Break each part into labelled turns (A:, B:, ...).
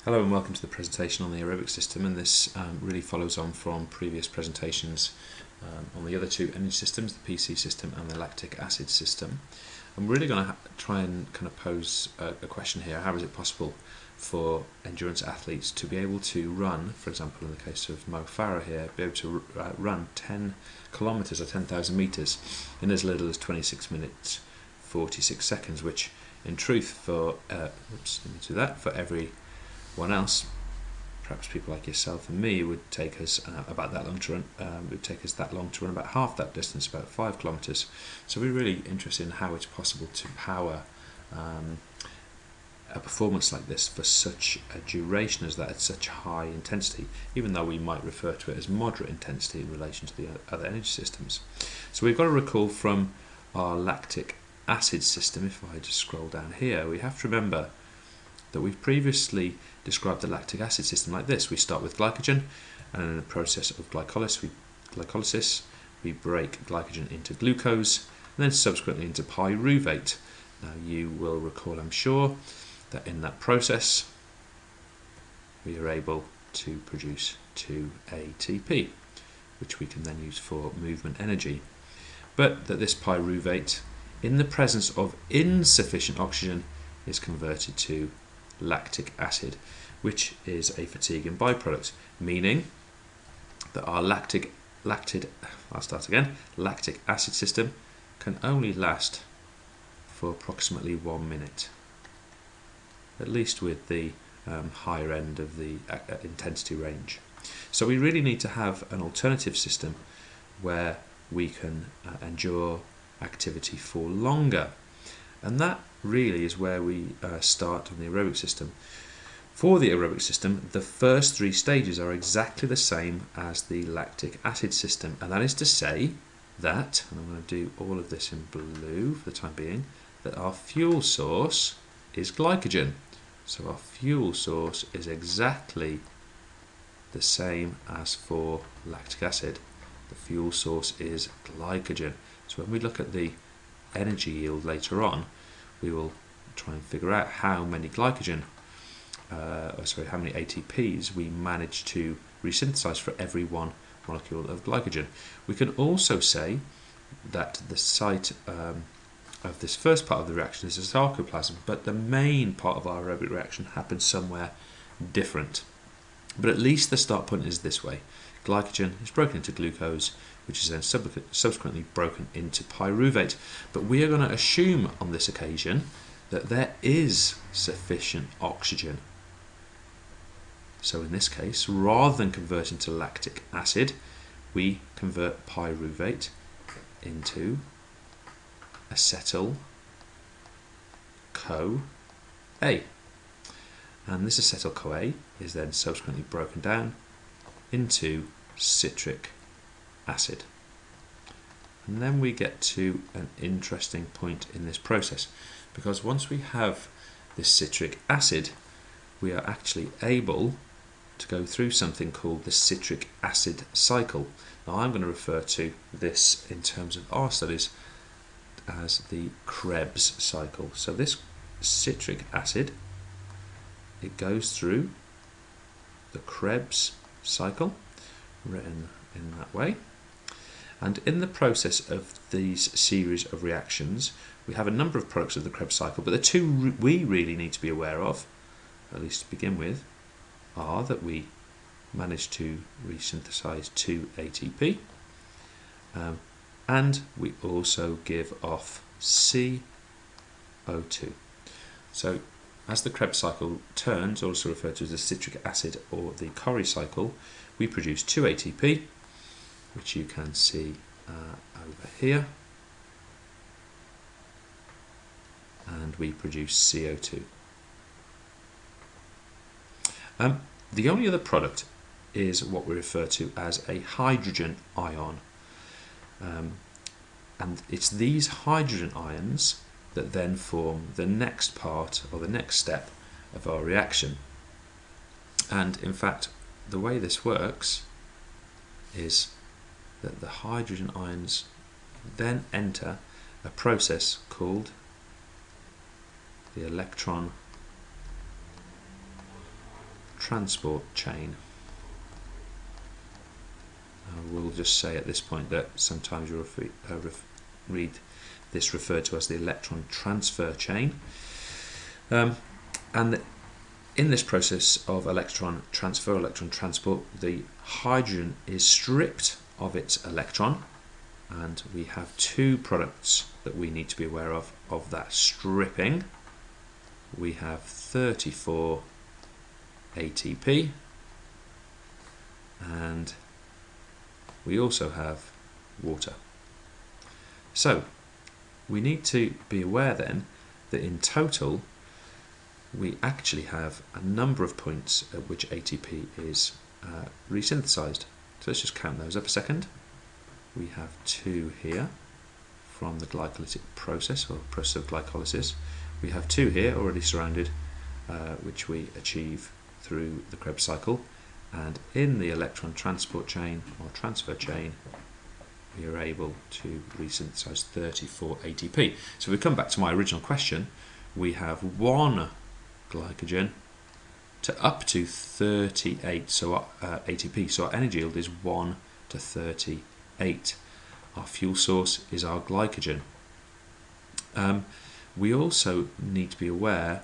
A: Hello and welcome to the presentation on the aerobic system, and this really follows on from previous presentations on the other two energy systems, the PC system and the lactic acid system. I'm really going to try and kind of pose a question here. How is it possible for endurance athletes to be able to run, for example in the case of Mo Farah here, be able to run 10 kilometres or 10,000 metres in as little as 26 minutes 46 seconds, which in truth for for everyone else, perhaps people like yourself and me, would take us about that long to run. It would take us that long to run about half that distance, about 5 kilometres. So we're really interested in how it's possible to power a performance like this for such a duration as that, at such high intensity, even though we might refer to it as moderate intensity in relation to the other energy systems. So we've got to recall from our lactic acid system, if I just scroll down here, we have to remember that we've previously described the lactic acid system like this. We start with glycogen, and in the process of glycolysis, we break glycogen into glucose, and then subsequently into pyruvate. Now you will recall, I'm sure, that in that process we are able to produce 2 ATP, which we can then use for movement energy. But that this pyruvate, in the presence of insufficient oxygen, is converted to lactic acid, which is a fatiguing byproduct, meaning that our lactic acid system can only last for approximately 1 minute, at least with the higher end of the intensity range. So we really need to have an alternative system where we can endure activity for longer, and that really is where we start on the aerobic system. For the aerobic system, the first 3 stages are exactly the same as the lactic acid system, and that is to say that, and I'm going to do all of this in blue for the time being, that our fuel source is glycogen. So our fuel source is exactly the same as for lactic acid. The fuel source is glycogen. So when we look at the energy yield later on, we will try and figure out how many how many ATPs we manage to resynthesize for every 1 molecule of glycogen. We can also say that the site of this first part of the reaction is a sarcoplasm, but the main part of our aerobic reaction happens somewhere different. But at least the start point is this way. Glycogen is broken into glucose, which is then subsequently broken into pyruvate. But we are going to assume on this occasion that there is sufficient oxygen. So in this case, rather than converting to lactic acid, we convert pyruvate into acetyl-CoA. And this acetyl-CoA is then subsequently broken down into citric acid. And then we get to an interesting point in this process, because once we have this citric acid, we are actually able to go through something called the citric acid cycle. Now I'm going to refer to this in terms of our studies as the Krebs cycle. So this citric acid, it goes through the Krebs cycle, written in that way, and in the process of these series of reactions we have a number of products of the Krebs cycle, but the 2 we really need to be aware of, at least to begin with, are that we manage to resynthesize 2 ATP, and we also give off CO2. So as the Krebs cycle turns, also referred to as the citric acid or the Cori cycle, we produce 2 ATP, which you can see over here, and we produce CO2. The only other product is what we refer to as a hydrogen ion, and it's these hydrogen ions that then form the next part or the next step of our reaction. And in fact, the way this works is that the hydrogen ions then enter a process called the electron transport chain. We'll just say at this point that sometimes you'll read this referred to as the electron transfer chain. And in this process of electron transfer, electron transport, the hydrogen is stripped of its electron, and we have two products that we need to be aware of that stripping. We have 34 ATP, and we also have water. So we need to be aware then that in total we actually have a number of points at which ATP is resynthesized. So let's just count those up a second. We have 2 here from the glycolytic process, or process of glycolysis. We have 2 here already surrounded, which we achieve through the Krebs cycle. And in the electron transport chain, or transfer chain, we are able to resynthesize 34 ATP. So if we come back to my original question, we have 1 glycogen to up to 38 ATP. So our energy yield is 1 to 38. Our fuel source is our glycogen. We also need to be aware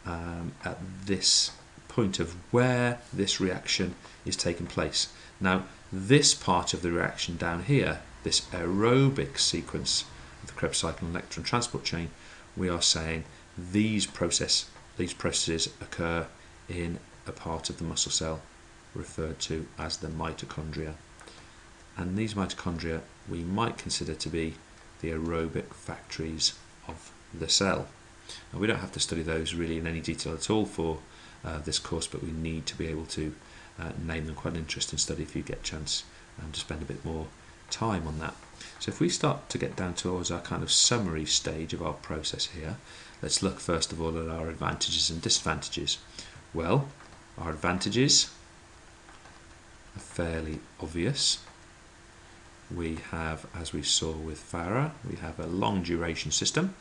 A: at this point of where this reaction is taking place. Now, this part of the reaction down here, this aerobic sequence of the Krebs cycle and electron transport chain, we are saying these processes occur in a part of the muscle cell referred to as the mitochondria. And these mitochondria we might consider to be the aerobic factories of the cell. Now, we don't have to study those really in any detail at all for this course, but we need to be able to name them. Quite an interesting study if you get a chance to spend a bit more time on that. So if we start to get down towards our kind of summary stage of our process here, let's look first of all at our advantages and disadvantages. Well, our advantages are fairly obvious. We have, as we saw with Farah, we have a long duration system.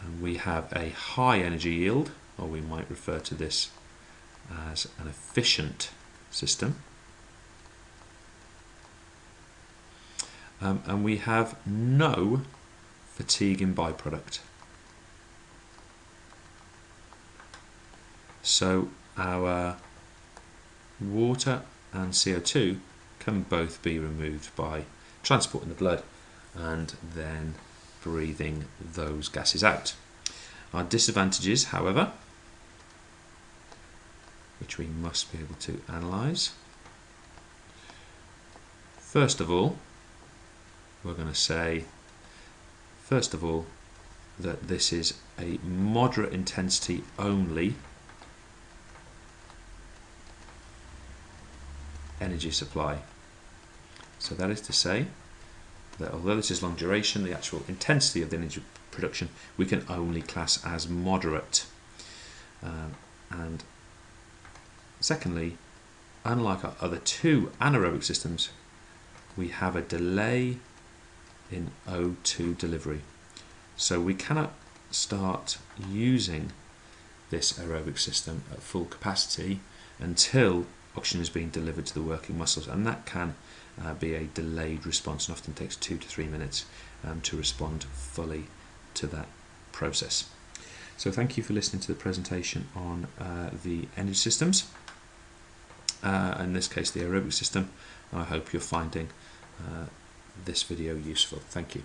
A: And we have a high energy yield, or we might refer to this as an efficient system. And we have no fatigue in byproduct. So our water and CO2 can both be removed by transport in the blood and then breathing those gases out. Our disadvantages, however, which we must be able to analyse. First of all, we're going to say, first of all, that this is a moderate intensity only energy supply. So that is to say that although this is long duration, the actual intensity of the energy production we can only class as moderate. And secondly, unlike our other 2 anaerobic systems, we have a delay in O2 delivery. So we cannot start using this aerobic system at full capacity until oxygen is being delivered to the working muscles, and that can be a delayed response, and often takes 2 to 3 minutes to respond fully to that process. So thank you for listening to the presentation on the energy systems, in this case the aerobic system. I hope you're finding this video useful. Thank you.